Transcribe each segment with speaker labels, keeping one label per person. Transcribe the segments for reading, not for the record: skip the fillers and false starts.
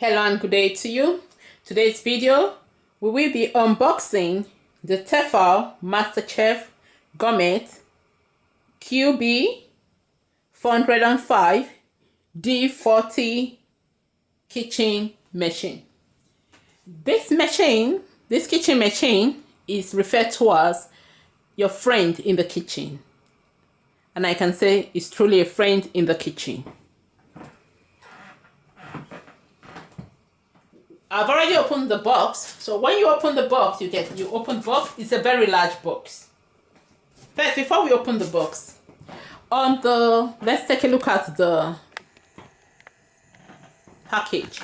Speaker 1: Hello and good day to you. Today's video, we will be unboxing the Tefal MasterChef Gourmet QB405D40 Kitchen Machine. This kitchen machine is referred to as your friend in the kitchen. And I can say it's truly a friend in the kitchen. I've already opened the box. So when you open the box, you open box. It's a very large box. First, before we open the box, let's take a look at the package.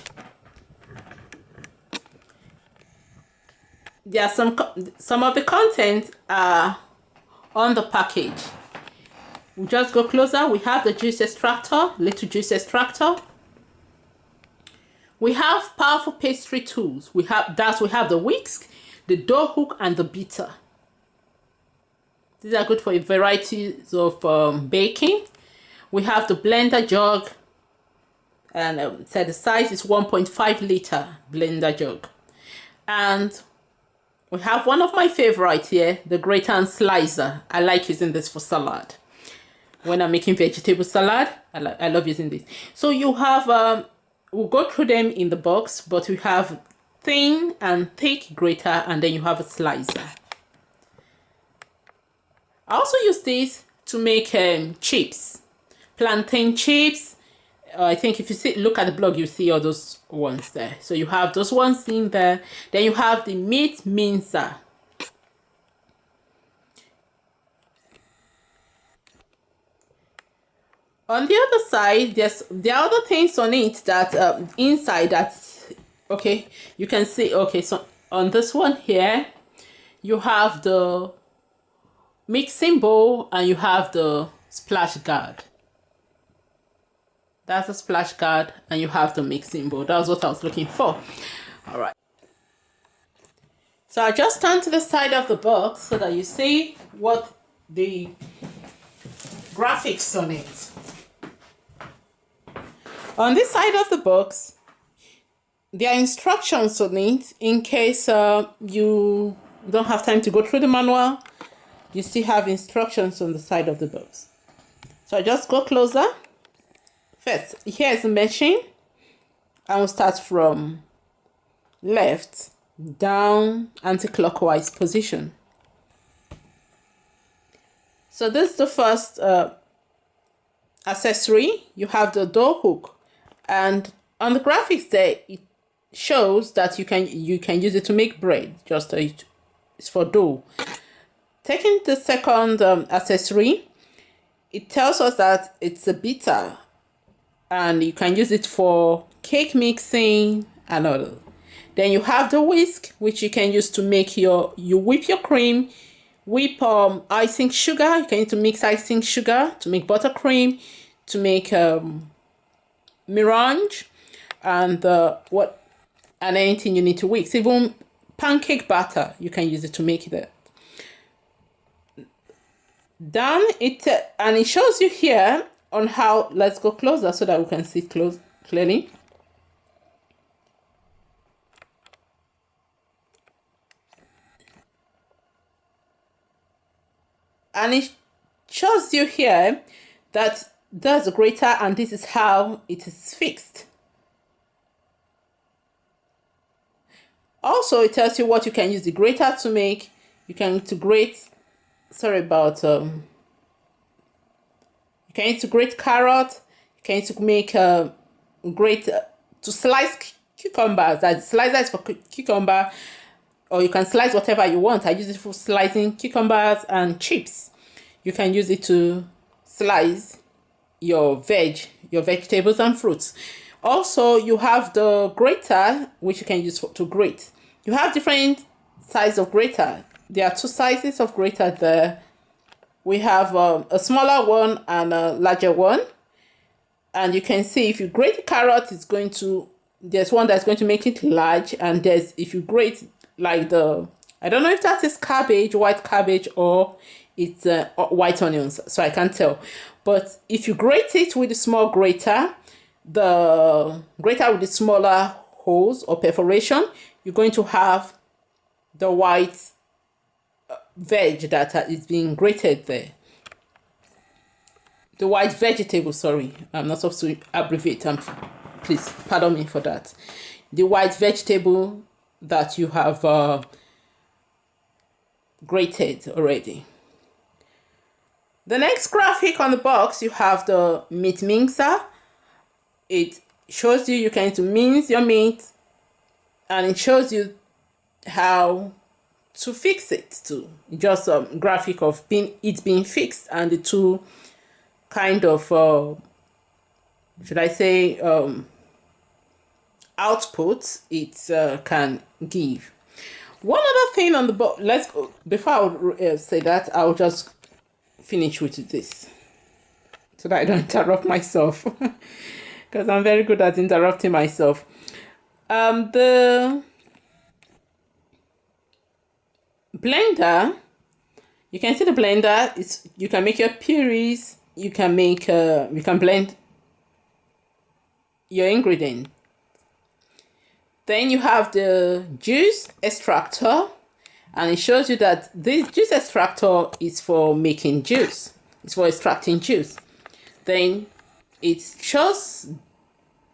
Speaker 1: There are some of the content are on the package. We just go closer. We have the juice extractor, little juice extractor. We have powerful pastry tools. We have the whisk, the dough hook, and the beater. These are good for a variety of baking. We have the blender jug, and the size is 1.5 liter blender jug. And we have one of my favorite here, the grater and slicer. I like using this for salad. When I'm making vegetable salad, I love using this. So you have we'll go through them in the box, but we have thin and thick grater, and then you have a slicer. I also use this to make chips, plantain chips. I think if you look at the blog, you see all those ones there. So you have those ones in there. Then you have the meat mincer. On the other side, there are other things on it that inside that, okay, you can see. Okay, so on this one here, you have the mixing bowl and you have the splash guard. That's a splash guard and you have the mixing bowl. That's what I was looking for. All right. So I just turn to the side of the box so that you see what the graphics on it. On this side of the box, there are instructions on it in case you don't have time to go through the manual. You still have instructions on the side of the box. So I just go closer. First, here's the machine. I will start from left down anti-clockwise position. So this is the first accessory. You have the dough hook. And on the graphics there, it shows that you can use it to make bread. Just it's for dough. Taking the second accessory, it tells us that it's a beater, and you can use it for cake mixing and all. Then you have the whisk, which you can use to make you whip your cream, whip icing sugar. You can use to mix icing sugar to make buttercream, to make meringue, and anything you need to whisk. Even pancake batter, you can use it to make that. Down it and it shows you here on how. Let's go closer so that we can see clearly. And it shows you here that there's a grater, and this is how it is fixed. Also, it tells you what you can use the grater to make. You can grate. Sorry about you can integrate carrot. You can to make to slice cucumbers. That slicer is for cucumber, or you can slice whatever you want. I use it for slicing cucumbers and chips. You can use it to slice your vegetables and fruits. Also, you have the grater, which you can use to grate. You have different sizes of grater. There are two sizes of grater there. We have a smaller one and a larger one. And you can see if you grate the carrot, there's one that's going to make it large, and if you grate like I don't know if that is white cabbage, or it's white onions, so I can't tell. But if you grate it with a small grater, the grater with the smaller holes or perforation, you're going to have the white veg that is being grated there. The white vegetable, sorry, I'm not supposed to abbreviate, please pardon me for that. The white vegetable that you have grated already. The next graphic on the box, you have the meat mincer. It shows you can mince your meat, and it shows you how to fix it too. Just a graphic of it being fixed and the two kind of should I say outputs it can give. One other thing on the box, let's go before I say that, I'll just finish with this so that I don't interrupt myself because I'm very good at interrupting myself. The blender, you can see the blender, you can make your purees, you can make you can blend your ingredient. Then you have the juice extractor, and it shows you that this juice extractor is for making juice. It's for extracting juice. Then it shows,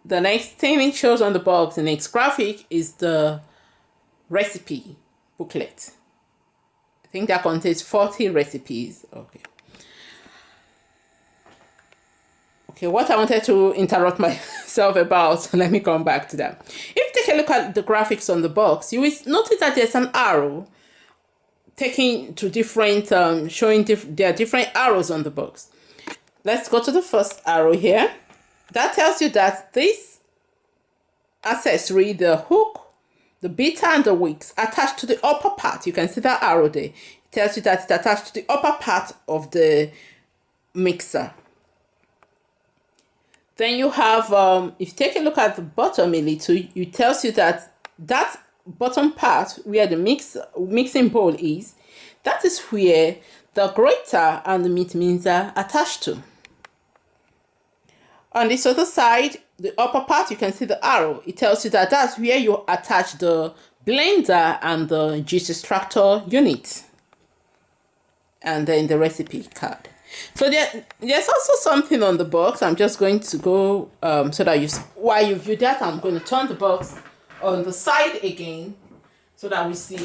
Speaker 1: the next thing it shows on the box, the next graphic is the recipe booklet. I think that contains 40 recipes. Okay, what I wanted to interrupt myself about, let me come back to that. If you take a look at the graphics on the box, you will notice that there's an arrow taking to different, showing there are different arrows on the box. Let's go to the first arrow here. That tells you that this accessory, the hook, the beater, and the wicks attached to the upper part. You can see that arrow there. It tells you that it's attached to the upper part of the mixer. Then you have, if you take a look at the bottom a little, it tells you that that bottom part where the mixing bowl is, that is where the grater and the meat mincer attached to. On this other side, the upper part, you can see the arrow. It tells you that that's where you attach the blender and the juice extractor unit. And then the recipe card. So there's also something on the box. I'm just going to go so that while you view that, I'm going to turn the box on the side again so that we see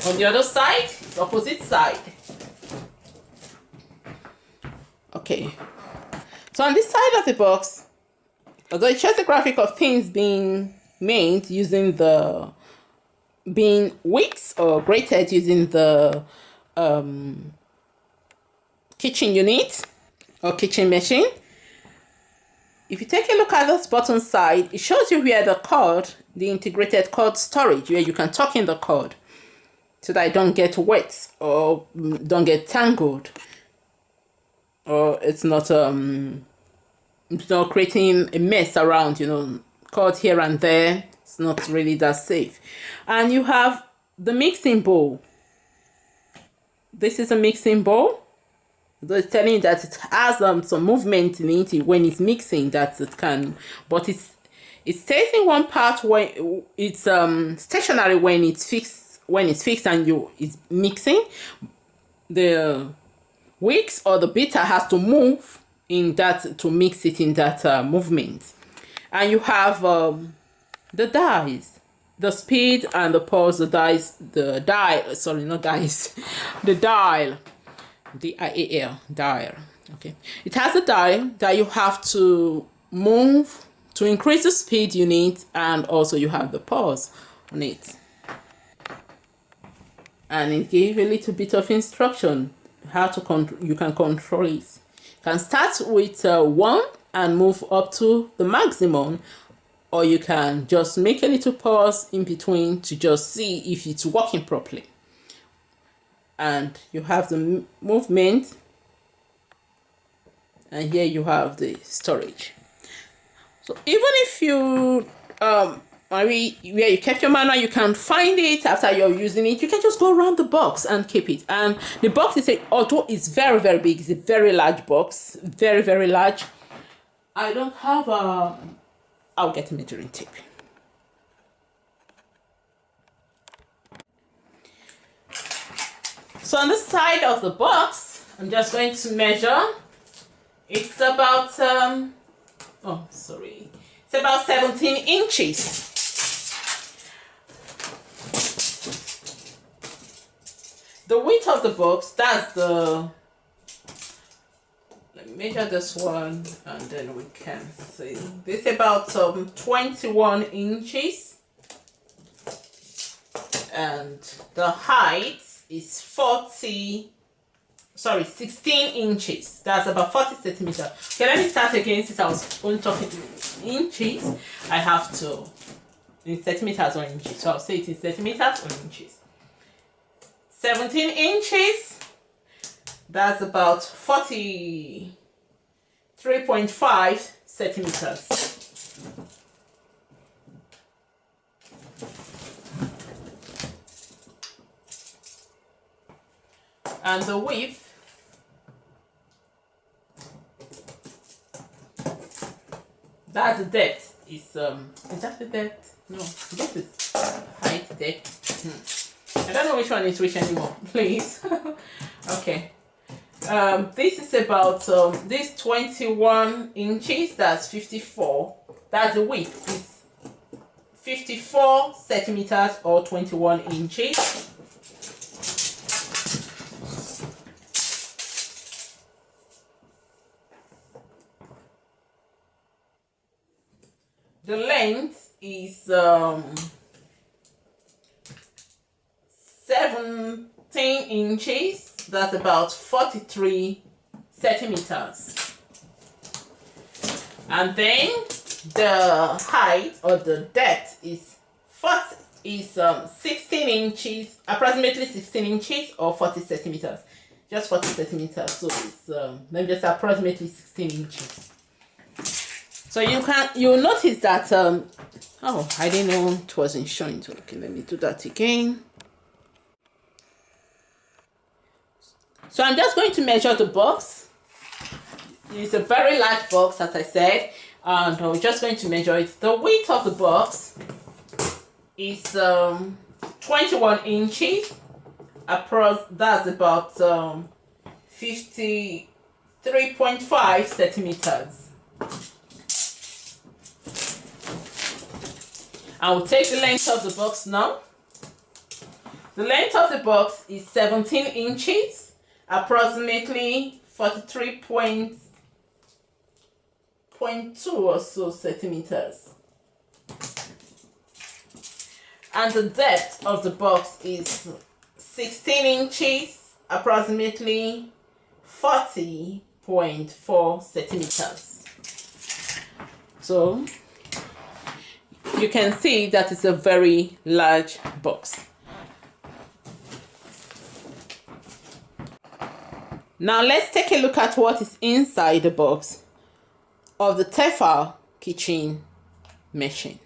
Speaker 1: on the other side, the opposite side. Okay. So on this side of the box, although it shows the graphic of things being made using being whisked or grated using the kitchen unit or kitchen machine. If you take a look at this bottom side, it shows you where the cord, the integrated cord storage, where you can tuck in the cord so that it don't get wet or don't get tangled, or it's not creating a mess around, cord here and there. It's not really that safe. And you have the mixing bowl. This is a mixing bowl. It's telling you that it has some movement in it when it's mixing, that it can, but it stays in one part when it's stationary when it's fixed and it's mixing. The wicks or the beater has to move in that to mix it in that movement. And you have the dies, the speed and the pause, the dial, the dial. D-I-A-L, dial. Okay, it has a dial that you have to move to increase the speed you need, and also you have the pause on it. And it gives a little bit of instruction how to you can control it. You can start with 1 and move up to the maximum, or you can just make a little pause in between to just see if it's working properly. And you have the movement, and here you have the storage. So even if you where you kept your manual, you can find it after you're using it. You can just go around the box and keep it. And the box is although it's very, very big, it's a very large box, very, very large. I don't have I'll get a measuring tape. So on the side of the box, I'm just going to measure. It's about it's about 17 inches. The width of the box, that's the, let me measure this one and then we can see. This is about 21 inches. And the height is 16 inches. That's about 40 centimeters. Okay, let me start again since I was only talking in inches. I have to, in centimeters or inches. So I'll say it in centimeters or inches. 17 inches. That's about 43.5 centimeters. And the width that's the depth is that the depth? No, this is height, depth. I don't know which one is which anymore, please. Okay. This is about this 21 inches, that's 54. That's the width, is 54 centimeters or 21 inches. The length is 17 inches. That's about 43 centimeters. And then the height or the depth is 16 inches, approximately 16 inches or 40 centimeters. Just 40 centimeters. So it's maybe just approximately 16 inches. So you'll notice that oh, I didn't know it wasn't showing. So okay, let me do that again. So I'm just going to measure the box. It's a very large box, as I said, and we're just going to measure it. The width of the box is 21 inches. That's about 53.5 centimeters. I will take the length of the box now. The length of the box is 17 inches, approximately 43.2 or so centimeters. And the depth of the box is 16 inches, approximately 40.4 centimeters. So you can see that it's a very large box. Now let's take a look at what is inside the box of the Tefal Kitchen Machine.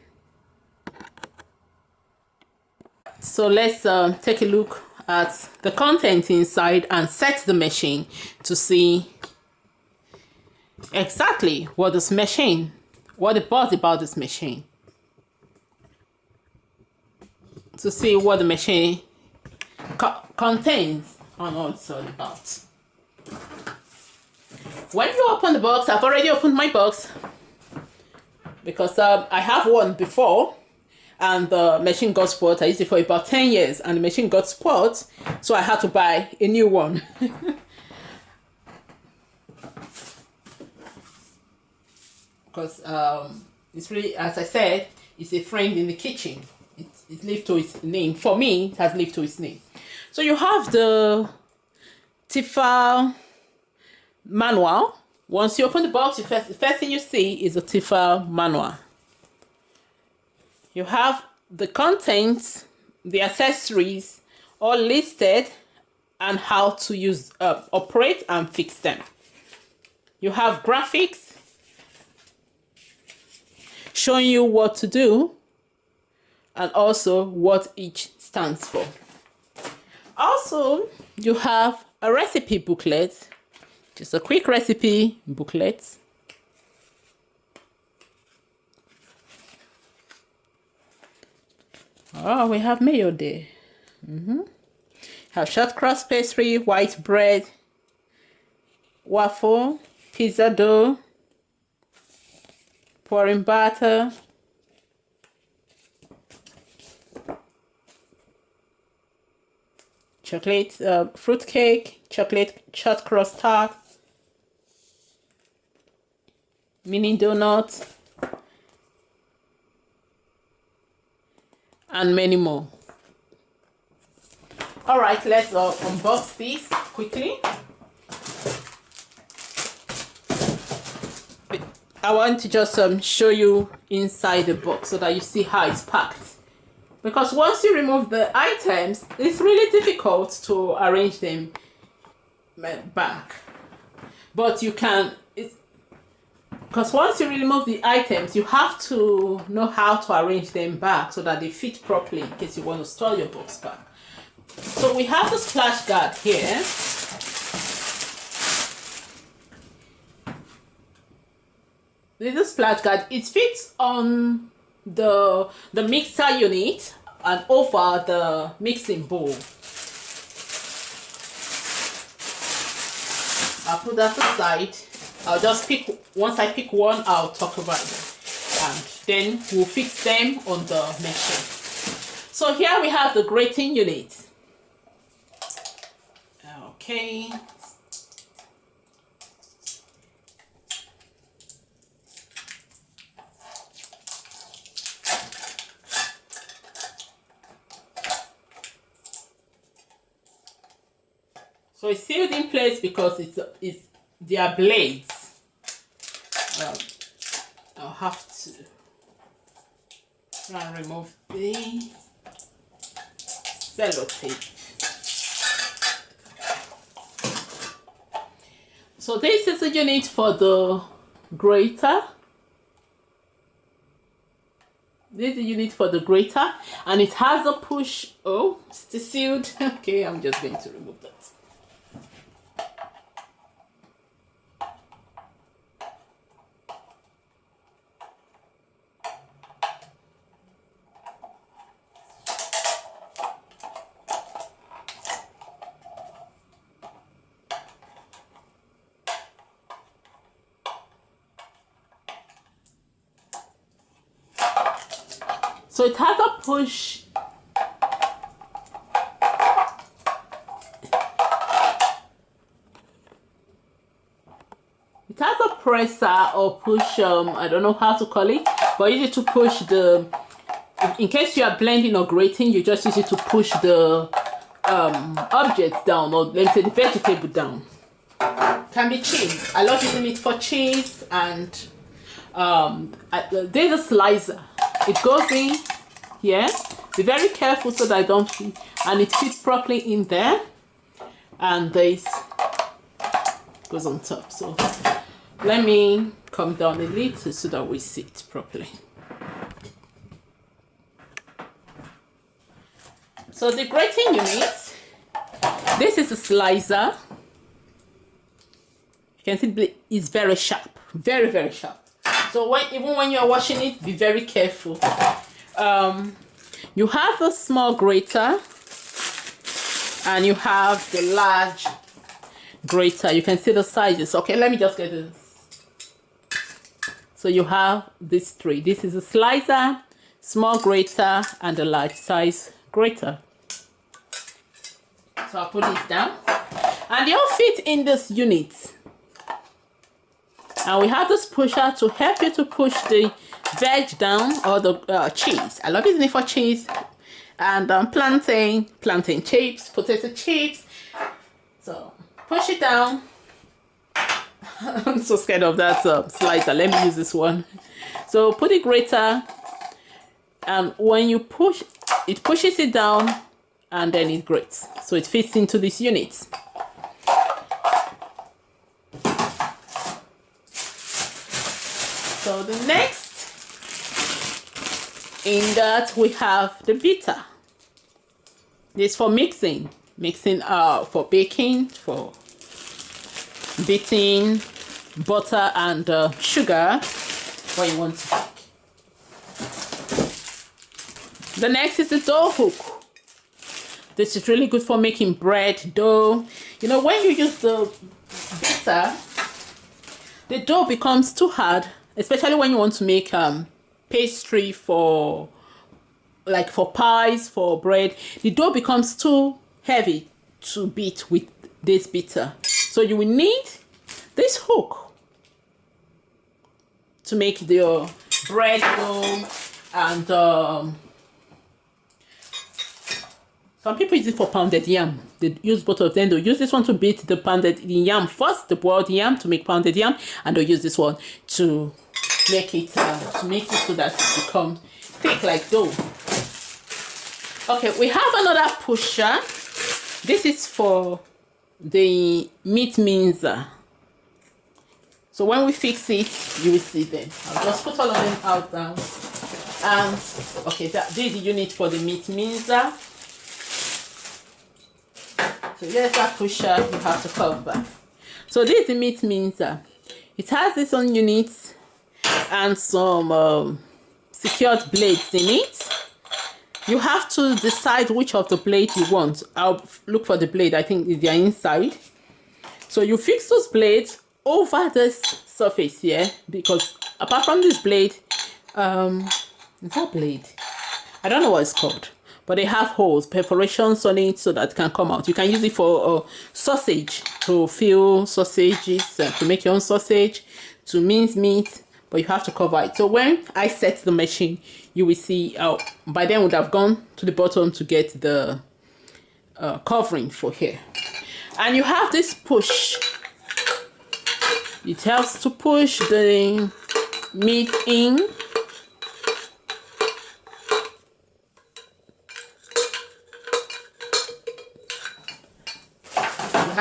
Speaker 1: So let's take a look at the content inside and set the machine to see exactly what it was about this machine. To see what the machine contains and also about. When you open the box, I've already opened my box because I have one before and the machine got spoiled. I used it for about 10 years and the machine got spoiled, so I had to buy a new one. Because it's really, as I said, it's a friend in the kitchen. It lived to its name. For me, it has lived to its name. So you have the Tefal manual. Once you open the box, the first thing you see is a Tefal manual. You have the contents, the accessories, all listed and how to use, operate and fix them. You have graphics showing you what to do and also what each stands for. Also, you have a recipe booklet, just a quick recipe booklet. Oh, we have mayo there. Have short crust pastry, white bread, waffle, pizza dough, pouring batter, chocolate fruit cake, chocolate short crust tart, mini donuts, and many more. All right, let's unbox these quickly. I want to just show you inside the box so that you see how it's packed. Because once you remove the items, it's really difficult to arrange them back. But you can, because once you remove the items, you have to know how to arrange them back so that they fit properly in case you want to store your box back. So we have the splash guard here. This is a splash guard. It fits on the mixer unit and over the mixing bowl. I'll put that aside. I'll just pick, once I pick one, I'll talk about them. And then we'll fix them on the machine. So here we have the grating unit. Okay. So it's sealed in place because it's their blades. I'll have to try and remove the sellotape. So this is a unit for the grater. This is a unit for the grater, and it has a push. Oh, it's still sealed. Okay, I'm just going to remove that. So it has a push. It has a presser or push, I don't know how to call it, but use it to push the, in case you are blending or grating, you just use it to push the object down, or let's say the vegetable down. Can be cheese. I love using it for cheese, and there's a slicer. It goes in here. Be very careful so that I don't fit, and it fits properly in there. And this goes on top. So let me come down a little so that we see it properly. So the grating unit. This is a slicer. You can see it's very sharp, very, very sharp. So even when you're washing it, be very careful. You have the small grater and you have the large grater. You can see the sizes. Okay, let me just get this. So you have these three. This is a slicer, small grater, and a large size grater. So I'll put this down. And they all fit in this unit. And we have this pusher to help you to push the veg down, or the cheese. I love using it for cheese. And plantain chips, potato chips. So push it down. I'm so scared of that slicer. Let me use this one. So put the grater, and when you push, it pushes it down, and then it grates. So it fits into this unit. So the next in that we have the beater. This for mixing for baking, for beating butter and sugar when you want to bake. The next is the dough hook. This is really good for making bread, dough. You know, when you use the beater, the dough becomes too hard, especially when you want to make pastry for, like for pies, for bread. The dough becomes too heavy to beat with this beater. So you will need this hook to make the bread dough. And some people use it for pounded yam. They use both of them. They'll use this one to beat the pounded yam first, the boiled yam to make pounded yam, and they'll use this one to make it so that it becomes thick like dough. Okay, we have another pusher. This is for the meat mincer. So when we fix it, you will see them. I'll just put all of them out now. And okay, this is the unit for the meat mincer. So here's that pusher you have to cover. So this is the meat mincer. It has its own units and some secured blades in it. You have to decide which of the blades you want. I'll look for the blade. I think they're inside. So you fix those blades over this surface here, because apart from this blade, it's not blade. I don't know what it's called, but they have holes, perforations on it so that it can come out. You can use it for sausage, to fill sausages, to make your own sausage, to mince meat, but you have to cover it. So when I set the machine, you will see, by then would have gone to the bottom to get the covering for here. And you have this push. It helps to push the meat in. You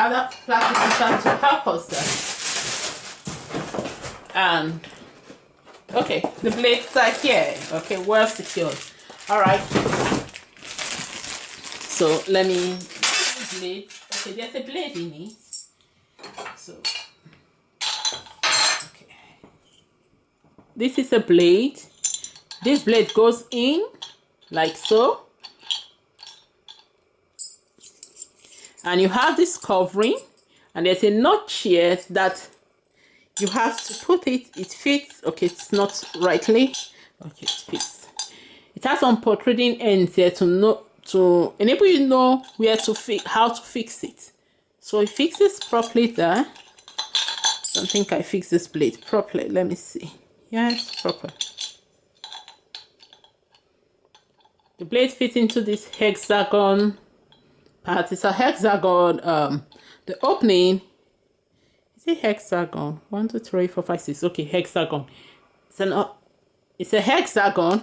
Speaker 1: have that plastic pusher to help us there. And okay, the blades are here. Okay, well secured. All right. So let me blade. Okay, there's a blade in it. So okay, this is a blade. This blade goes in like so, and you have this covering, and there's a notch here that you have to put it. It fits. Okay, it's not rightly. Okay, it fits. It has some protruding ends here to enable you to know where to how to fix it. So it fixes properly there. I don't think I fixed this blade properly. Let me see. Yes, proper. The blade fits into this hexagon part. It's a hexagon. The opening. Is it hexagon? 1, 2, 3, 4, 5, 6. Okay, hexagon. It's a hexagon,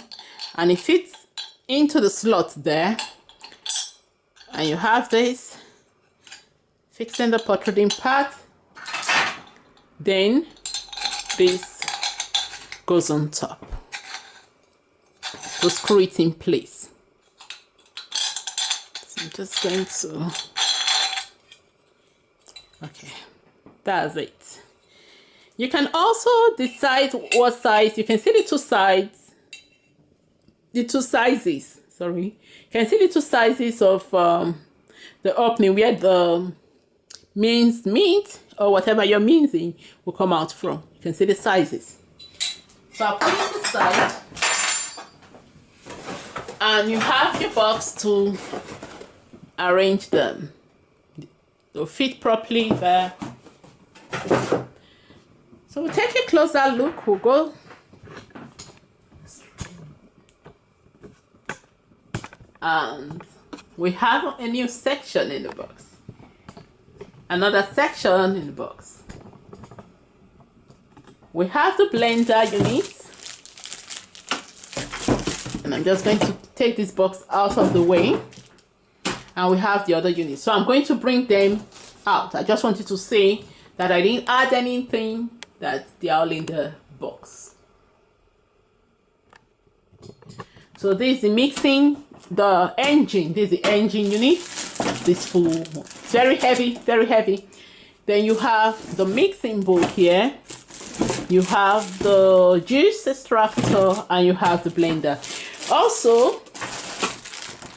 Speaker 1: and it fits into the slot there. And you have this fixing the protruding part. Then this goes on top to screw it in place. So I'm just going to, okay, that's it. You can also decide what size. You can see the two sizes, sorry. You can see the two sizes of the opening where the minced meat or whatever you're mincing will come out from. You can see the sizes. So I'll put it aside, and you have your box to arrange them. They'll fit properly there. So we'll take a closer look. We'll go. And we have a new section in the box. Another section in the box. We have the blender units. And I'm just going to take this box out of the way. And we have the other units. So I'm going to bring them out. I just wanted to say that I didn't add anything, that they are all in the box. So this is the mixing, the engine. This is the engine unit. This full, very heavy, very heavy. Then you have the mixing bowl here. You have the juice extractor, and you have the blender. Also,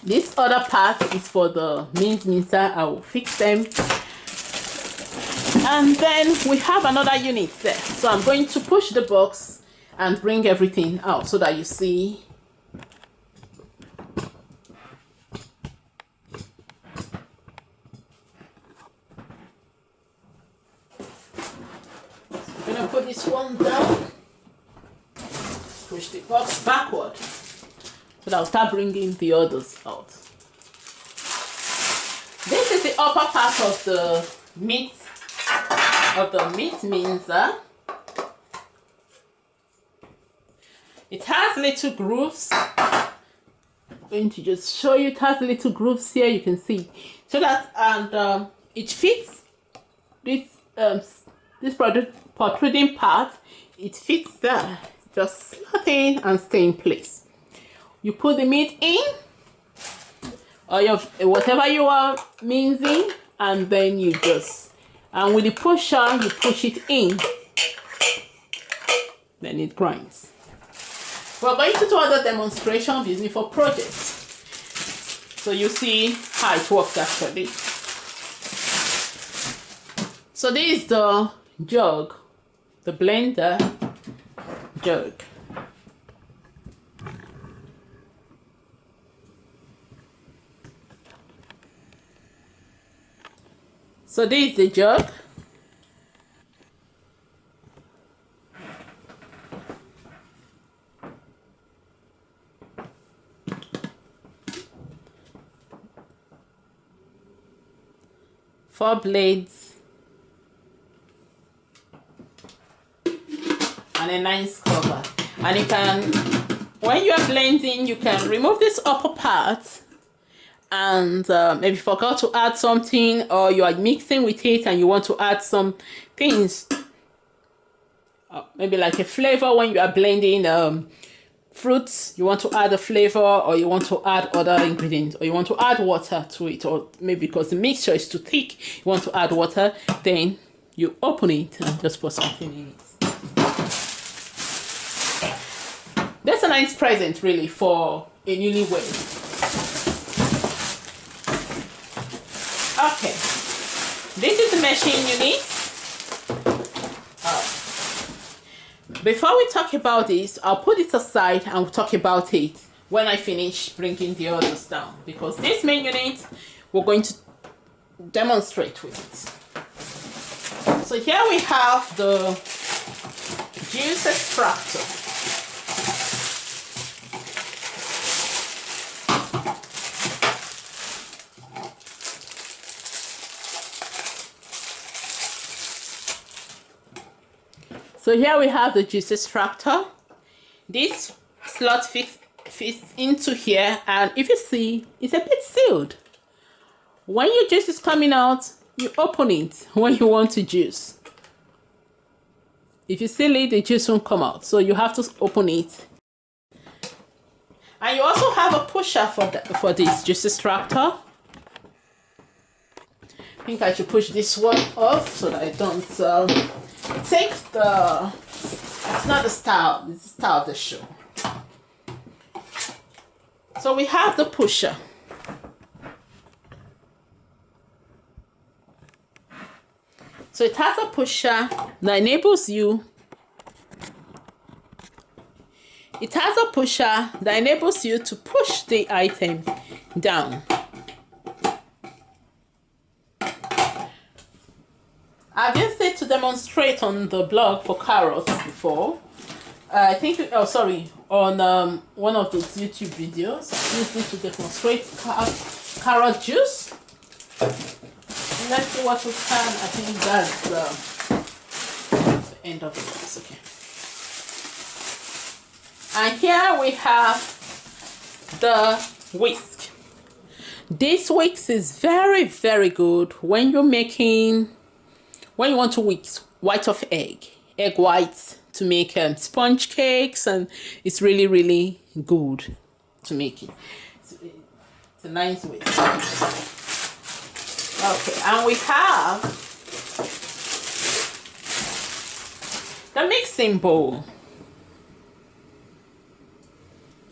Speaker 1: This other part is for the mincer. I will fix them. And then we have another unit there. So I'm going to push the box and bring everything out so that you see. I'm going to put this one down. Push the box backward. So that I'll start bringing the others out. This is the upper part of the meat mincer. It has little grooves. I'm going to just show you. It has little grooves here. You can see so that it fits this protruding part. It fits there. Just slot in and stay in place. You put the meat in, or whatever you are mincing, and then you just, and with the pusher, you push it in, then it grinds. We're going to do other demonstration using for projects, so you see how it works actually. So this is the jug, the blender jug. So this is the jug. Four blades and a nice cover. And you can, when you are blending, you can remove this upper part. And maybe forgot to add something, or you are mixing with it and you want to add some things, maybe like a flavor when you are blending fruits, you want to add a flavor, or you want to add other ingredients, or you want to add water to it, or maybe because the mixture is too thick you want to add water, then you open it and just put something in it. That's a nice present really for a newlywed. Okay, this is the machine unit. Before we talk about this, I'll put it aside and we'll talk about it when I finish bringing the others down, because this main unit we're going to demonstrate with it. So here we have the juice extractor. So here we have the juice extractor. This slot fits into here, and if you see, it's a bit sealed. When your juice is coming out, you open it when you want to juice. If you seal it, the juice won't come out, so you have to open it. And you also have a pusher for this juice extractor. I think I should push this one off so that I don't take the, it's not the style, it's the style of the show. So we have the pusher. So it has a pusher that enables you, to push the item down. I've used it to demonstrate on the blog for carrots before. I think, on one of those YouTube videos. I used it to demonstrate carrot juice. Let's see what we can. I think that's the end of the box. Okay. And here we have the whisk. This whisk is very, very good when you're making, when you want to whisk white of egg whites to make sponge cakes, and it's really, really good to make it. It's a nice whisk. Okay, and we have the mixing bowl.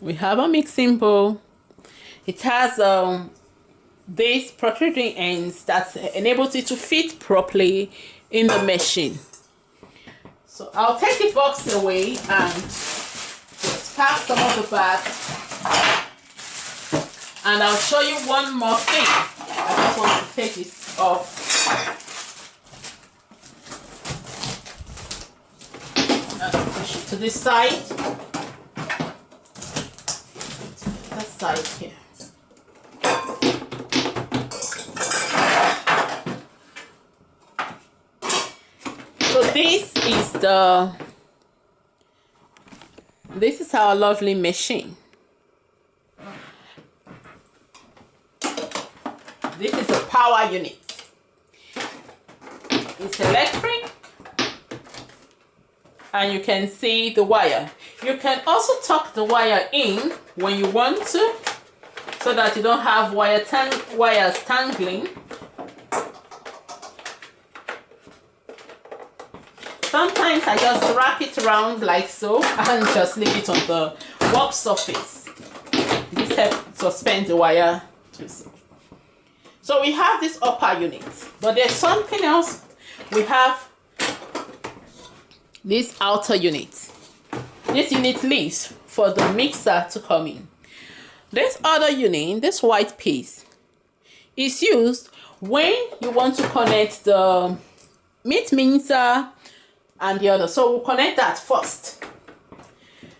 Speaker 1: We have a mixing bowl. It has these protruding ends that enables it to fit properly in the machine. So I'll take the box away and just pack some of the bags. And I'll show you one more thing. I just want to take this off. Push it to this side. That side here. So this is our lovely machine. This is a power unit. It's electric, and you can see the wire. You can also tuck the wire in when you want to, so that you don't have wires tangling. Sometimes I just wrap it around like so and just leave it on the work surface. This helps suspend the wire to so. So we have this upper unit, but there's something else. We have this outer unit. This unit leaves for the mixer to come in. This other unit, this white piece, is used when you want to connect the meat mincer and the other. So we'll connect that first.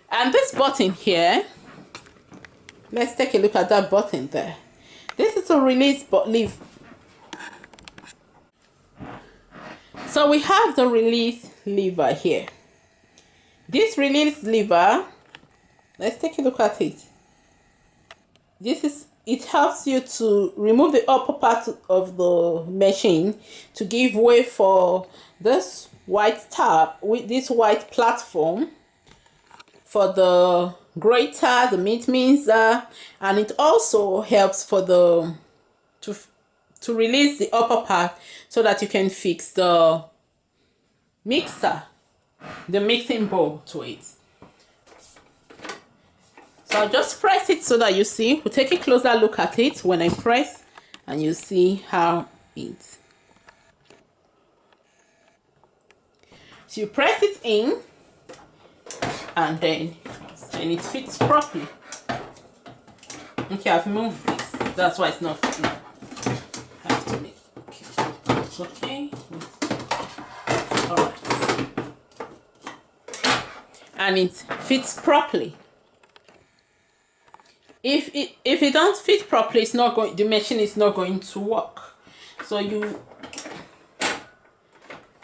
Speaker 1: And this button here, let's take a look at that button there. This is a release lever. So we have the release lever here. This release lever, let's take a look at it. It helps you to remove the upper part of the machine to give way for this white tab with this white platform for the grater, the meat mincer, and it also helps for the to release the upper part so that you can fix the mixer, the mixing bowl to it. So I'll just press it so that you see. We'll take a closer look at it when I press, and you see how it's. So you press it in, and then it fits properly. Okay, I've moved this. That's why it's not fitting. I have to make okay. Alright. And it fits properly. If it don't fit properly, it's not going. The machine is not going to work. So you.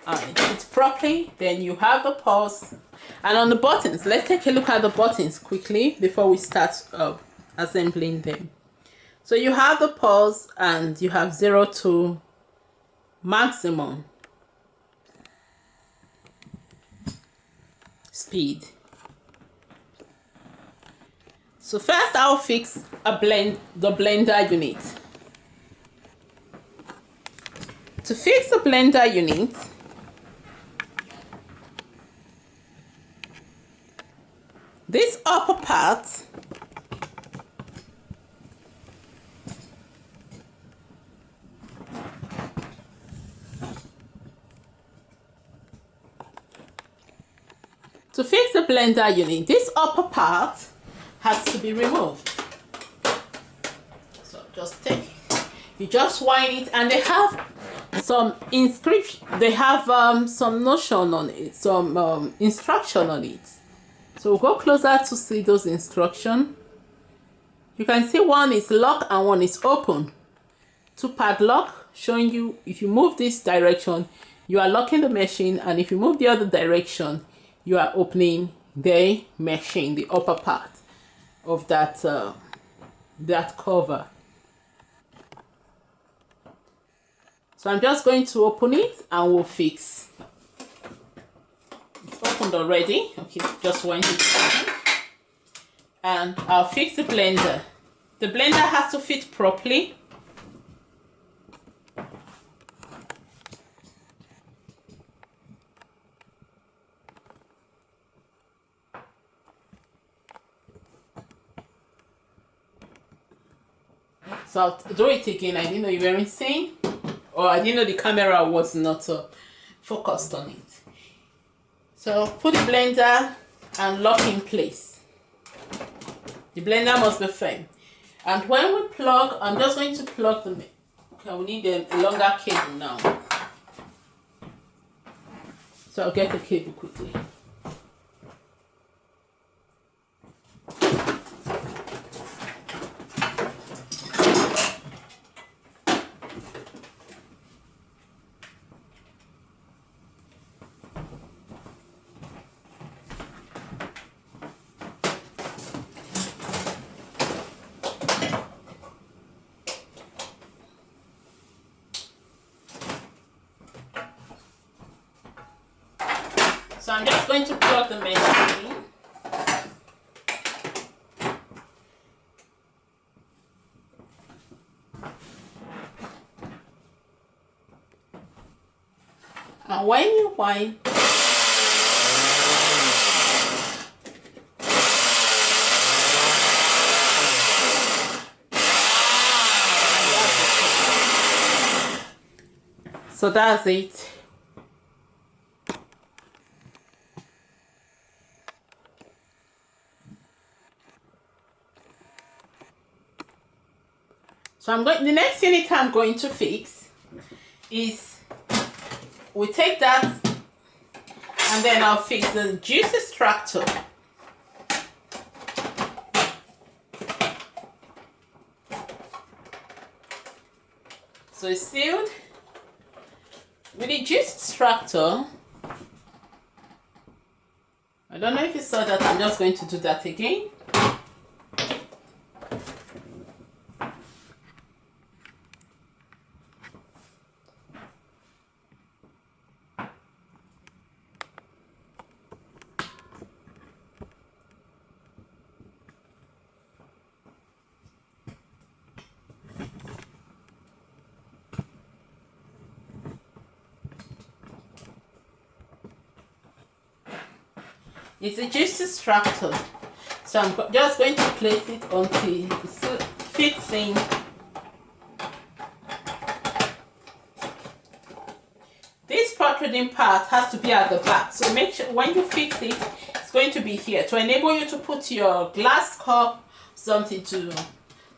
Speaker 1: It fits properly. Then you have the pulse. And on the buttons, let's take a look at the buttons quickly before we start assembling them. So you have the pulse, and you have 0 to maximum speed. So first I'll fix the blender unit. To fix the blender unit, this upper part to fix the blender unit, this upper part has to be removed. So just take it. You just wind it, and they have some inscription. They have some notion on it, some instruction on it. So we'll go closer to see those instructions. You can see one is lock and one is open. Two padlock showing you if you move this direction, you are locking the machine, and if you move the other direction, you are opening the machine, the upper part of that that cover. So I'm just going to open it and we'll fix. It's opened already. Okay, just wind it open. And I'll fix the blender. The blender has to fit properly. So I'll do it again. I didn't know you weren't seeing, or I didn't know the camera was not focused on it. So put the blender and lock in place. The blender must be firm. And when we plug, I'm just going to plug them in. Okay, we need a longer cable now. So I'll get the cable quickly. So I'm just going to plug the machine in. And when you wind, so that's it. So the next unit I'm going to fix is, we take that and then I'll fix the juice extractor. So it's sealed. With the juice extractor, I don't know if you saw that, I'm just going to do that again. It's a juice extractor, so I'm just going to place it until it fits in. This protruding part has to be at the back, so make sure when you fix it, it's going to be here to enable you to put your glass cup, something to,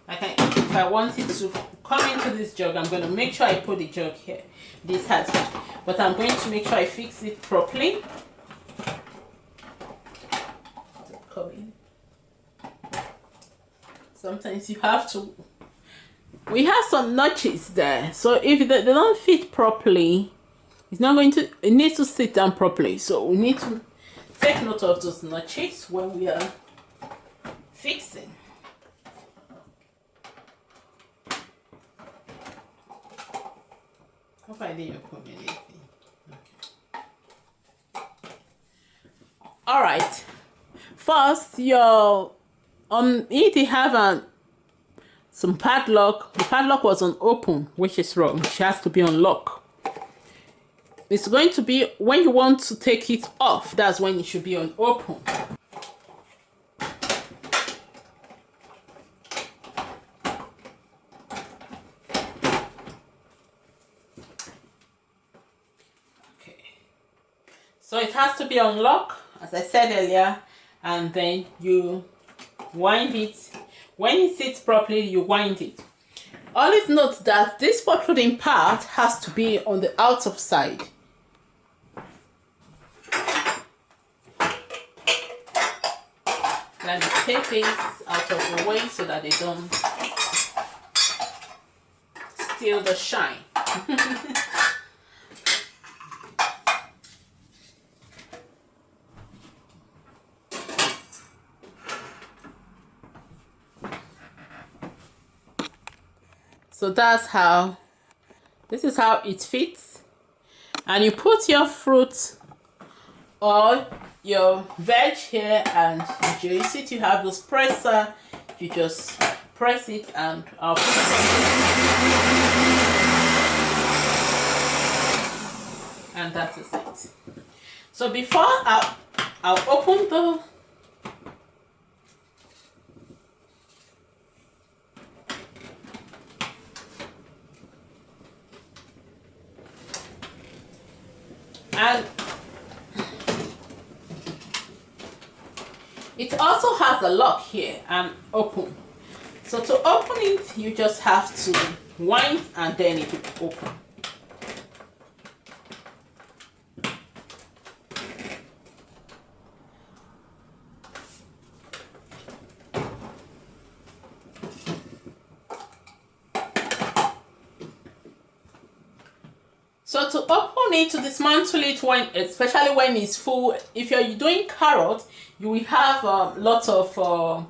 Speaker 1: if I want it to come into this jug, I'm going to make sure I put the jug here. This has it, but I'm going to make sure I fix it properly. Sometimes you have to, we have some notches there, so if they don't fit properly, it's not going to, it needs to sit down properly, so we need to take note of those notches when we are fixing. Hope I didn't put anything. Okay. All right. First, your it have some padlock. The padlock was on open, which is wrong. It has to be on lock. It's going to be when you want to take it off. That's when it should be on open. Okay. So it has to be on lock, as I said earlier, and then you wind it. When it sits properly, you wind it. Always note that this protruding part has to be on the outer side. Then you take this out of the way so that they don't steal the shine. So that's how, this is how it fits. And you put your fruit or your veg here, and you see you have this presser, you just press it and I'll put it. And that is it. So before I'll open the And it also has a lock here and open. So to open it, you just have to wind and then it will open. So to open it, to dismantle it, especially when it's full, if you're doing carrot, you will have lots of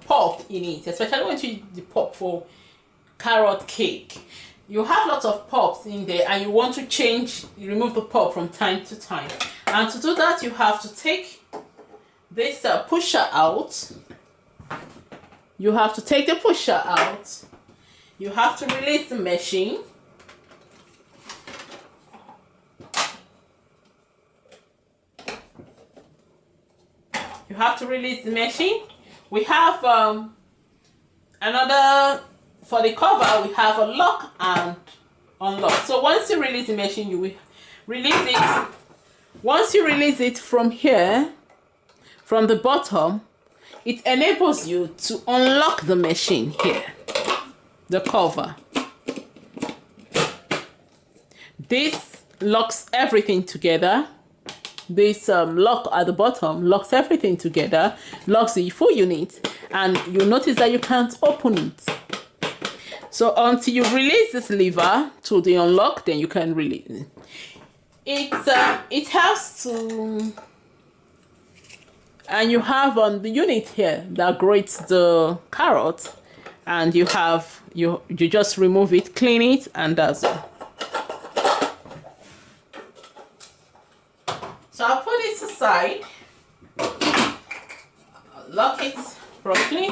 Speaker 1: pulp in it, especially when you use the pulp for carrot cake. You have lots of pulps in there and you want to remove the pulp from time to time. And to do that, you have to take this pusher out. You have to take the pusher out. You have to release the machine. You have to release the machine. We have another, for the cover, we have a lock and unlock. So once you release the machine, you will release it. Once you release it from here, from the bottom, it enables you to unlock the machine here, the cover. This locks everything together. This lock at the bottom locks everything together, locks the full unit, and you'll notice that you can't open it. So until you release this lever to the unlock, then you can release it. It has to, and you have the unit here that grates the carrot, and you have you just remove it, clean it, and that's all. So I'll put this aside, lock it properly,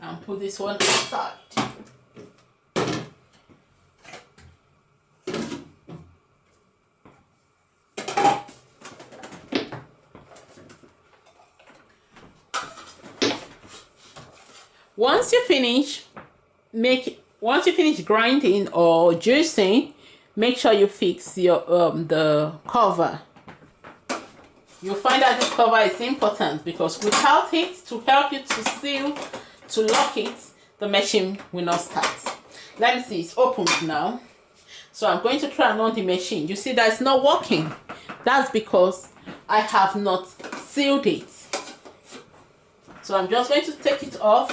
Speaker 1: and put this one aside. Once you finish grinding or juicing, make sure you fix your the cover. You'll find that this cover is important because without it, to help you to seal, to lock it, the machine will not start. Let me see, it's opened now. So I'm going to try and on the machine. You see that it's not working. That's because I have not sealed it. So I'm just going to take it off,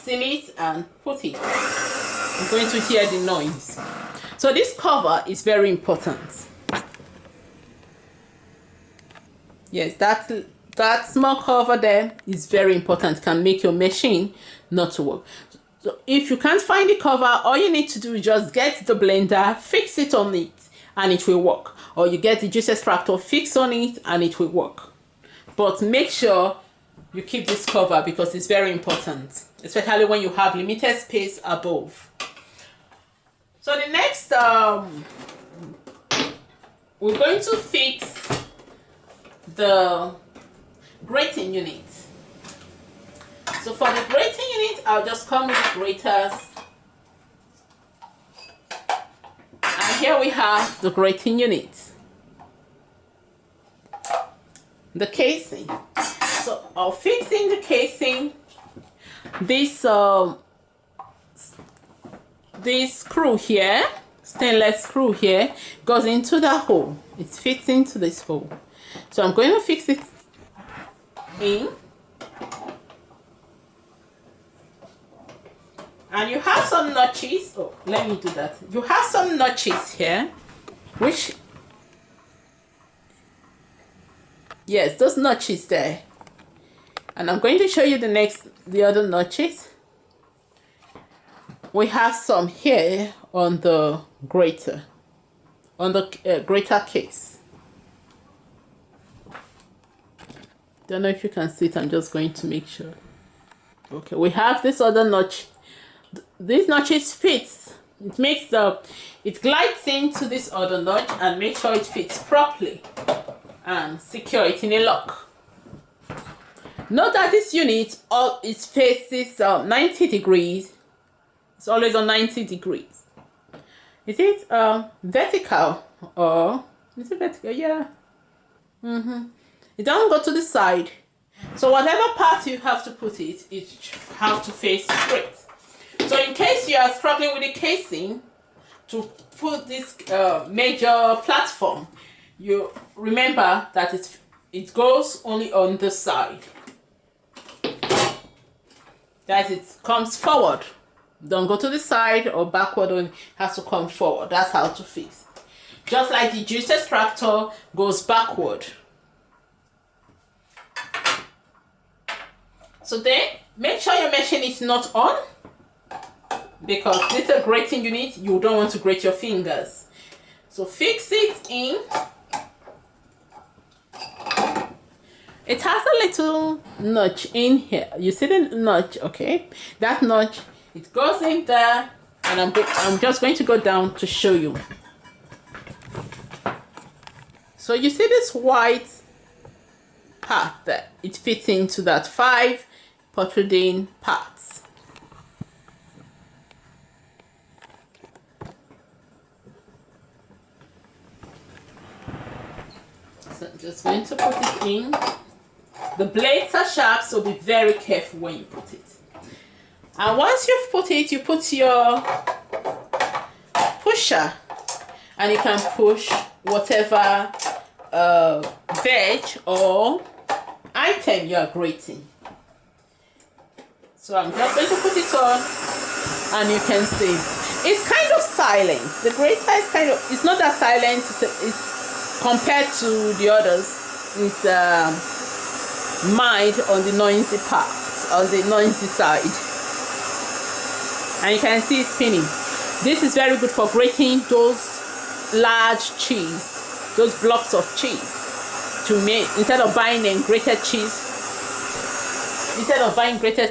Speaker 1: seal it, and put it. I'm going to hear the noise. So this cover is very important. Yes, that small cover there is very important. Can make your machine not to work. So if you can't find the cover, all you need to do is just get the blender, fix it on it, and it will work. Or you get the juice extractor, fix on it, and it will work. But make sure you keep this cover because it's very important, especially when you have limited space above. So the next, we're going to fix the grating unit. So for the grating unit, I'll just come with the graters. And here we have the grating unit. The casing. So I'll fix in the casing. This screw here, stainless screw here, goes into the hole. It fits into this hole. So I'm going to fix it in. And you have some notches. Oh, let me do that. You have some notches here, which, yes, those notches there. And I'm going to show you the other notches. We have some here on the grater, on the grater case. Don't know if you can see it. I'm just going to make sure. Okay, we have this other notch. These notches fits. It glides into this other notch and make sure it fits properly and secure it in a lock. Note that this unit, it faces 90 degrees. It's always on 90 degrees. It is vertical or is it vertical? Yeah. It don't go to the side. So whatever part you have to put it have to face straight. So in case you are struggling with the casing to put this major platform, you remember that it goes only on the side. That it comes forward. Don't go to the side or backward, or it has to come forward. That's how to fix it. Just like the juice extractor goes backward. So then, make sure your machine is not on, because this is a grating unit. You don't want to grate your fingers. So fix it in. It has a little notch in here. You see the notch, okay? That notch, it goes in there, and I'm just going to go down to show you. So you see this white part there? It fits into that 5 protruding parts. So I'm just going to put it in. The blades are sharp, so be very careful when you put it. And once you've put it, you put your pusher, and you can push whatever veg or item you are grating. So I'm just going to put it on, and you can see it's kind of silent. The grater is it's not that silent. It's compared to the others. It's mild on the noisy part, on the noisy side. And you can see it spinning. This is very good for grating those large cheese, those blocks of cheese. To make, instead of buying grated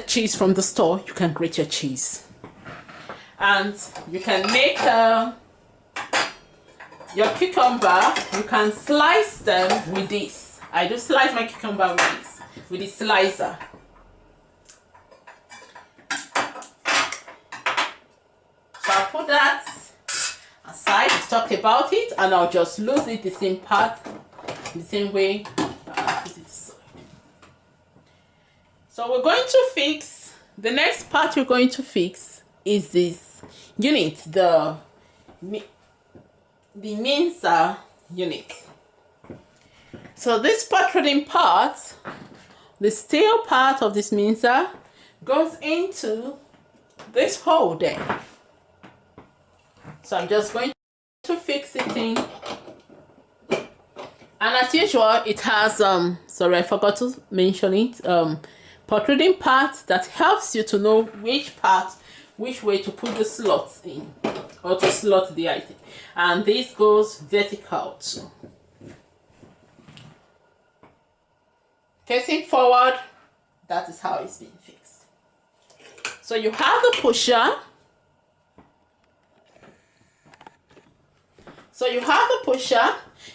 Speaker 1: cheese, from the store, you can grate your cheese. And you can make your cucumber. You can slice them with this. I do slice my cucumber with the slicer. So I'll put that aside, talk about it, and I'll just lose it the same part, the same way. I'll put it aside. So we're going to fix, the next part we're going to fix is this unit, the Mincer unit. So this protruding part, the steel part of this Mincer, goes into this hole there. So I'm just going to fix it in. And as usual, it has sorry, I forgot to mention it, protruding part that helps you to know which way to put the slots in, or to slot the item. And this goes vertical too. Facing forward, that is how it's being fixed. So you have the pusher.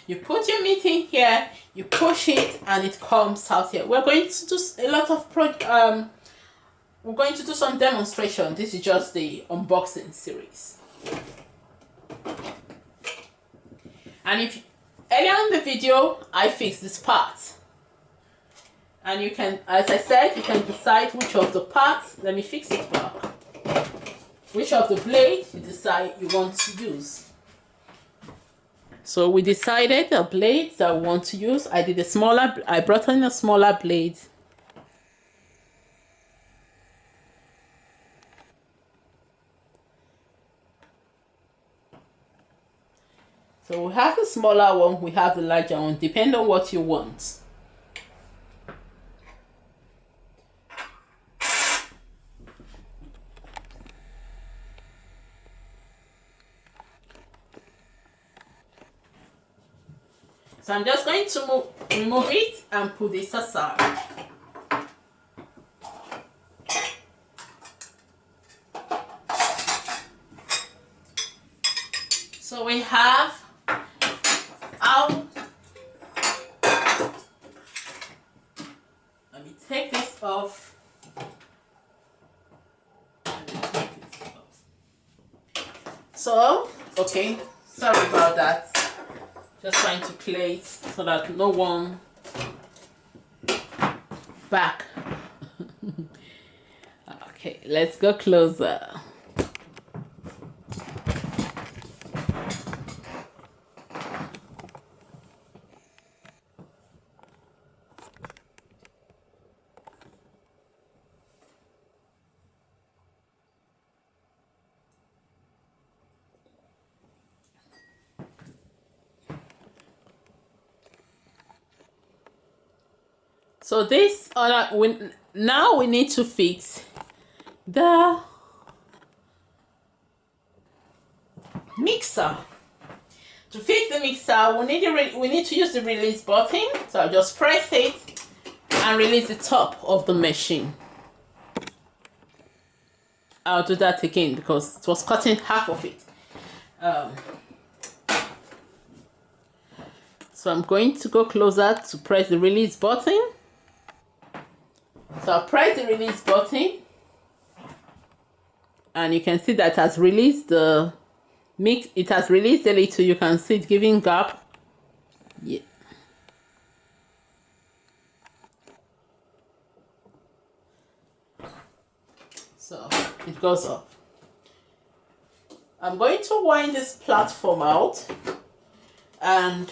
Speaker 1: You put your meat in here, you push it, and it comes out here. We're going to do a lot of we're going to do some demonstration. This is just the unboxing series. And if earlier in the video I fixed this part, and you can, as I said, you can decide which of the parts. Let me fix it back. Which of the blades you decide you want to use. So we decided the blades that we want to use. I brought in a smaller blade. So we have the smaller one, we have the larger one, depending on what you want. So I'm just going to remove it and put this aside. So we have our, let me take this off. So, okay, sorry about that. Just trying to play it so that no one back. Okay, let's go closer. So this other, now we need to fix the mixer. To fix the mixer, we need to use the release button. So I'll just press it and release the top of the machine. I'll do that again because it was cutting half of it. So I'm going to go closer to press the release button. So I'll press the release button and you can see that it has released the mix. It has released a little. You can see it giving gap. Yeah. So it goes up. I'm going to wind this platform out, and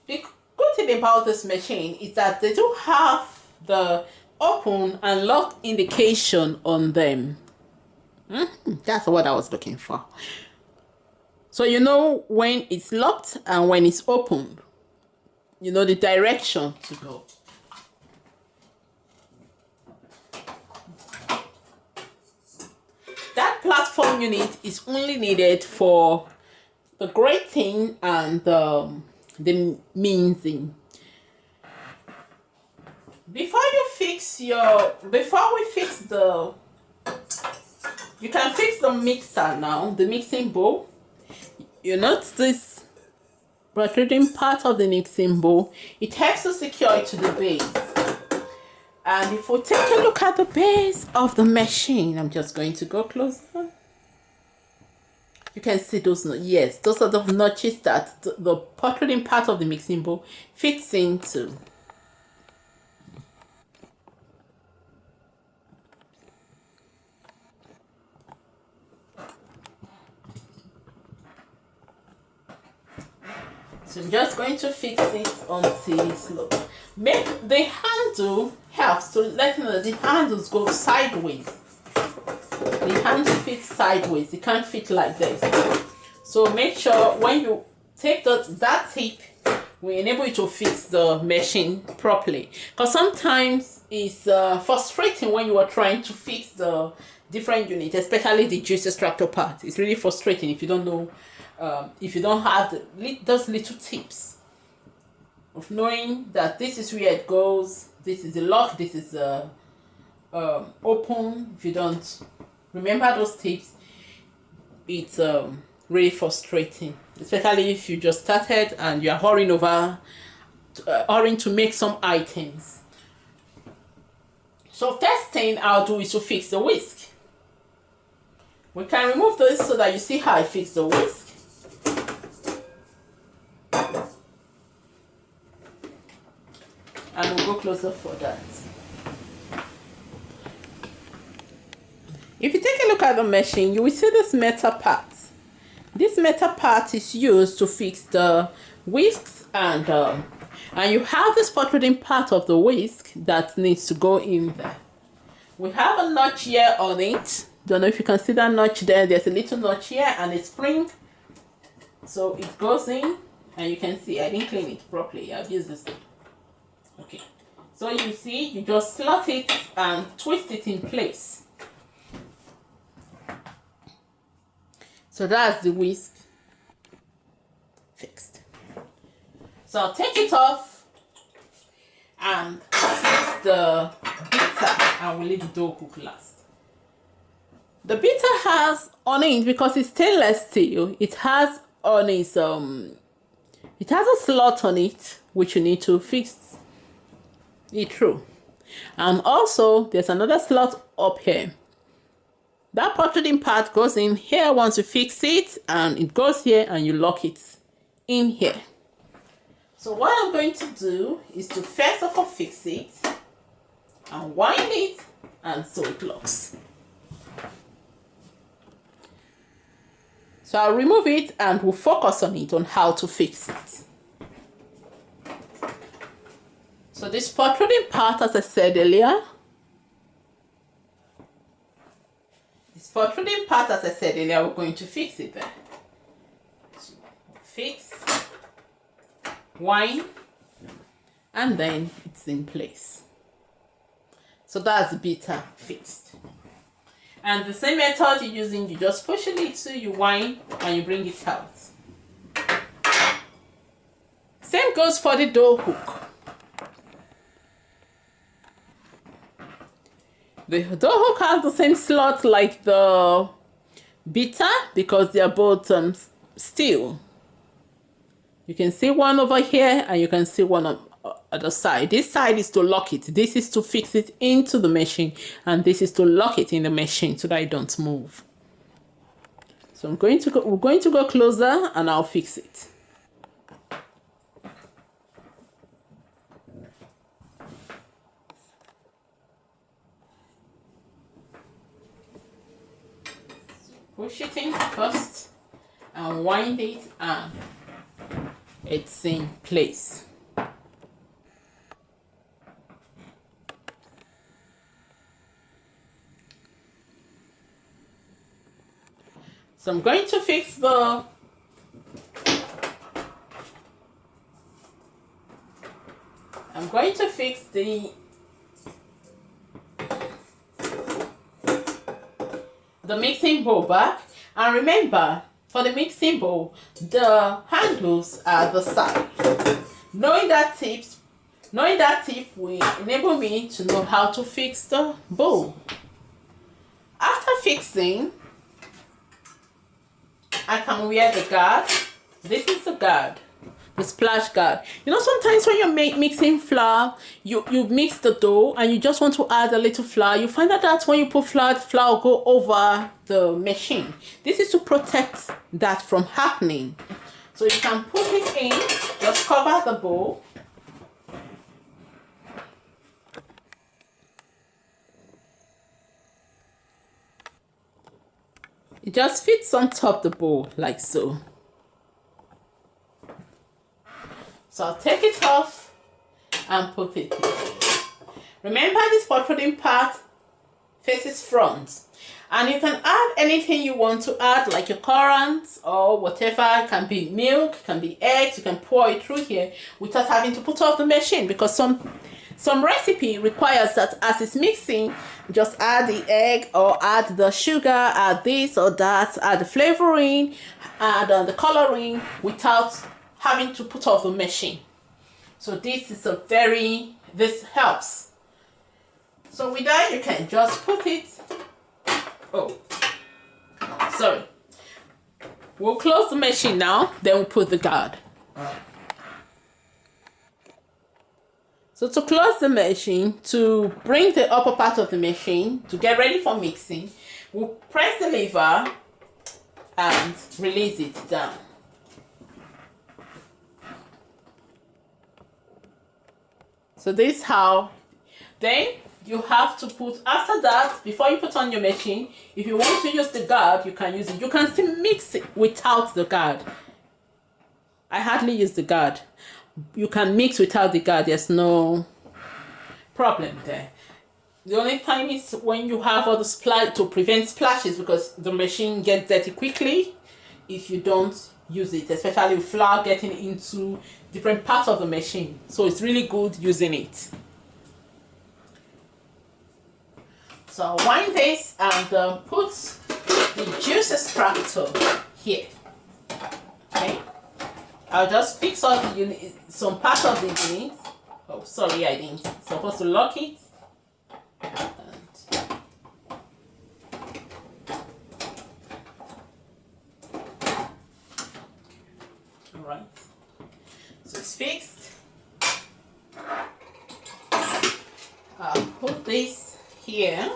Speaker 1: the good thing about this machine is that they do have the open and lock indication on them. That's what I was looking for. So you know when it's locked and when it's open. You know the direction to go. That platform unit is only needed for the grating and the mincing. Before we fix the, you can fix the mixer now, the mixing bowl. You notice this protruding part of the mixing bowl. It helps to secure it to the base. And if we take a look at the base of the machine, I'm just going to go closer. You can see those, yes, those are the notches that the protruding part of the mixing bowl fits into. So I'm just going to fix it until it's low. Make the handle helps to let you know that the handles go sideways. The handle fits sideways. It can't fit like this. So make sure when you take that tip, we enable you to fix the machine properly. Because sometimes it's frustrating when you are trying to fix the different units, especially the juice extractor part. It's really frustrating if you don't know. If you don't have those little tips of knowing that this is where it goes, this is the lock, this is the open. If you don't remember those tips, it's really frustrating, especially if you just started and you are hurrying to make some items. So first thing I'll do is to fix the whisk. We can remove this so that you see how I fix the whisk. And we'll go closer for that. If you take a look at the machine, you will see this metal part. This metal part is used to fix the whisks, and you have this protruding part of the whisk that needs to go in there. We have a notch here on it. Don't know if you can see that notch there. There's a little notch here and a spring. So it goes in, and you can see I didn't clean it properly. I've used this. Okay, so you see, you just slot it and twist it in place. So that's the whisk fixed. So I'll take it off and fix the beater, and we'll leave the dough cook last. The beater has on it, because it's stainless steel, it has on it it has a slot on it which you need to fix it through, and also there's another slot up here. That protruding part goes in here once you fix it, and it goes here and you lock it in here. So what I'm going to do is to first of all fix it and wind it, and so it locks. So I'll remove it and we'll focus on it, on how to fix it. So this protruding part, as I said earlier, we're going to fix it there. So fix, wind, and then it's in place. So that's the beater fixed. And the same method you're using, you just push a little, you wind, and you bring it out. Same goes for the door hook. The door hook has the same slot like the beater because they are both steel. You can see one over here and you can see one on the other side. This side is to lock it. This is to fix it into the machine, and this is to lock it in the machine so that it don't move. So we're going to go closer and I'll fix it. Push it in first and wind it, and it's in place. So I'm going to fix the mixing bowl back. And remember, for the mixing bowl, the handles are the side. Knowing that tip will enable me to know how to fix the bowl. After fixing, I can wear the guard. This is the guard, the splash guard. You know, sometimes when you're mixing flour, you mix the dough and you just want to add a little flour. You find out that when you put flour will go over the machine. This is to protect that from happening. So you can put it in, just cover the bowl. It just fits on top the bowl like so. So I'll take it off and put it in. Remember, this protruding part faces front. And you can add anything you want to add, like your currants or whatever. It can be milk, it can be eggs. You can pour it through here without having to put off the machine, because some recipe requires that as it's mixing, just add the egg or add the sugar, add this or that, add the flavoring, add the coloring without having to put off the machine. So this helps. So with that, you can just put it. We'll close the machine now, then we'll put the guard. So to close the machine, to bring the upper part of the machine to get ready for mixing, we'll press the lever and release it down. So this is how. Then you have to put, after that, before you put on your machine, if you want to use the guard, you can use it. You can still mix it without the guard. I hardly use the guard. You can mix without the guard. There's no problem there. The only time is when you have all the splash, to prevent splashes, because the machine gets dirty quickly if you don't use it, especially with flour getting into different parts of the machine. So it's really good using it. So I'll wind this and put the juice extractor here. Okay, I'll just fix all the unit, some part of the unit. Oh, sorry, I didn't. Supposed to lock it. All right. So it's fixed. I'll put this here.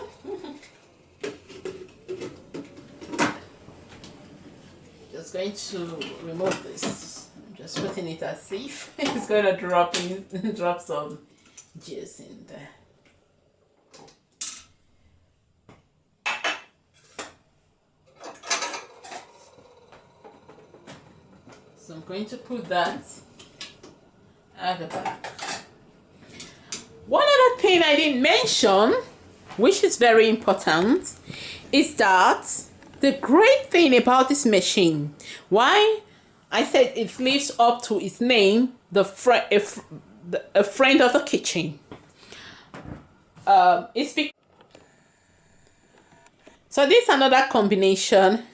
Speaker 1: Just going to remove this. I'm Just putting it as if it's gonna drop some juice in there. So I'm going to put that at the back. One other thing I didn't mention, which is very important, is that the great thing about this machine, why I said it lives up to its name, a friend of the kitchen. So this is another combination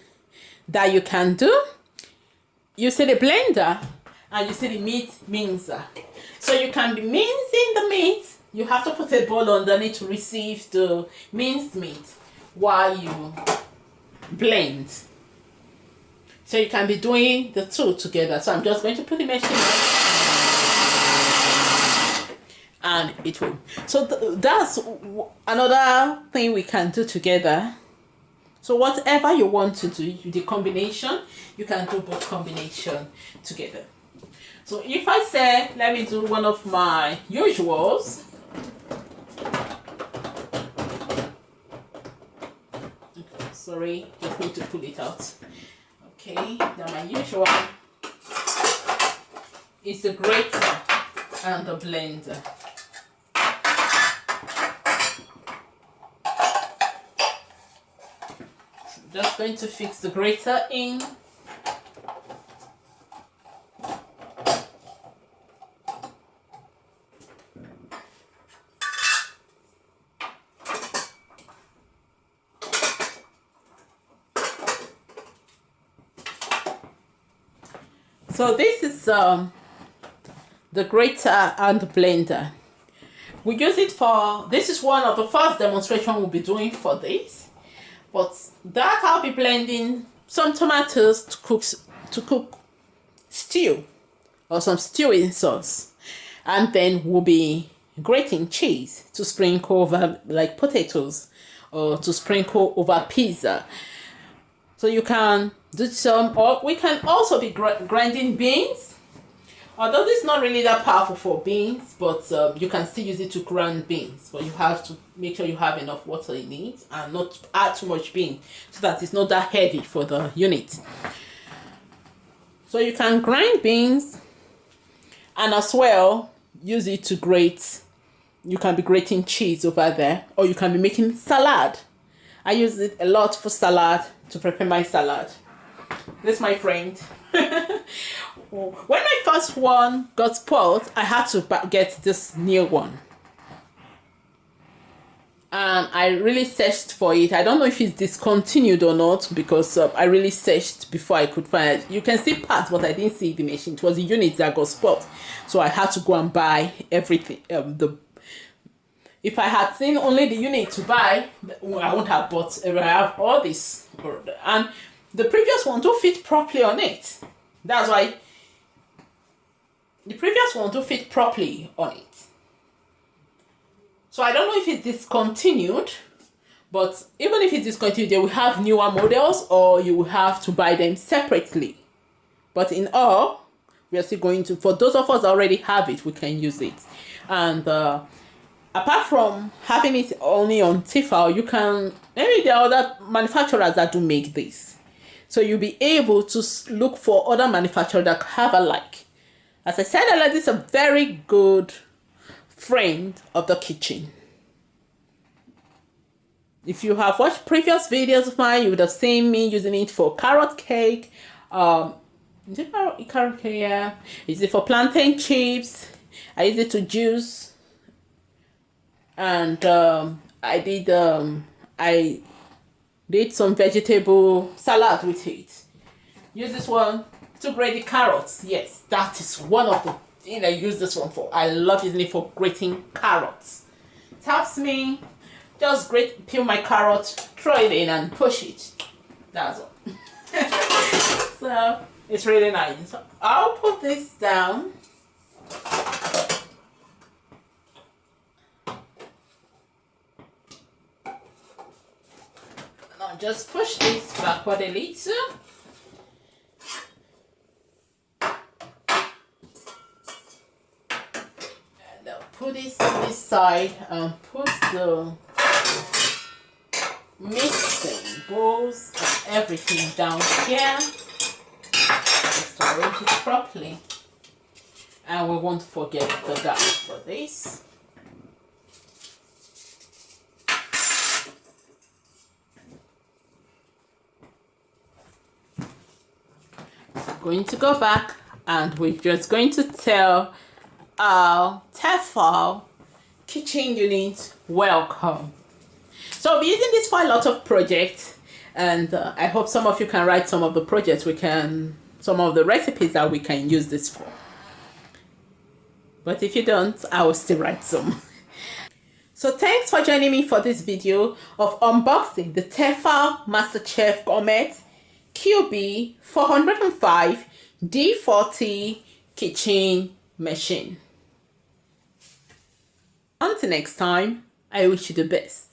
Speaker 1: that you can do. You see the blender and you see the meat mincer. So you can be mincing the meat. You have to put a bowl underneath to receive the minced meat while you blend. So you can be doing the two together. So I'm just going to put the machine on, and it will. So that's another thing we can do together. So whatever you want to do, the combination, you can do both combination together. So if I say, let me do one of my usuals. Okay, sorry, just need to pull it out. Okay, now my usual is the grater and the blender. Just going to fix the grater in. So this is the grater and the blender. We use it for, this is one of the first demonstration we'll be doing for this. But that I'll be blending some tomatoes to cook stew or some stewing sauce. And then we'll be grating cheese to sprinkle over like potatoes or to sprinkle over pizza. So you can do some, or we can also be grinding beans. Although this is not really that powerful for beans, but you can still use it to grind beans. But you have to make sure you have enough water in it and not add too much bean so that it's not that heavy for the unit. So you can grind beans and as well use it to grate. You can be grating cheese over there, or you can be making salad. I use it a lot for salad, to prepare my salad. This is my friend. When my first one got spoiled, I had to get this new one. And I really searched for it. I don't know if it's discontinued or not, because I really searched before I could find it. You can see parts, but I didn't see the machine. It was the unit that got spoiled. So I had to go and buy everything. If I had seen only the unit to buy, I wouldn't have bought. I have all this. And the previous one don't fit properly on it. That's why the previous one don't fit properly on it. So I don't know if it's discontinued, but even if it's discontinued, they will have newer models or you will have to buy them separately. But in all, we are still going to, for those of us that already have it, we can use it. And apart from having it only on Tefal, you can, maybe there are other manufacturers that do make this. So you'll be able to look for other manufacturers that have alike. As I said earlier, this is a very good friend of the kitchen. If you have watched previous videos of mine, you would have seen me using it for carrot cake. Is it carrot cake? Yeah. Is it for plantain chips? I use it to juice. And I did some vegetable salad with it. Use this one to grate the carrots. Yes, that is one of the things I use this one for. I love using it for grating carrots. It helps me just peel my carrot, throw it in and push it. That's all. So it's really nice. So I'll put this down. Now just push this backward a little. this to this side and put the mixing bowls and everything down here. Just arrange it properly. And we won't forget the gap for this. Going to go back and we're just going to tell our Tefal kitchen unit welcome. So I'll be using this for a lot of projects, and I hope some of you can write some of the projects some of the recipes that we can use this for. But if you don't, I will still write some. So thanks for joining me for this video of unboxing the Tefal MasterChef Gourmet QB405D40 Kitchen Machine. Until next time, I wish you the best.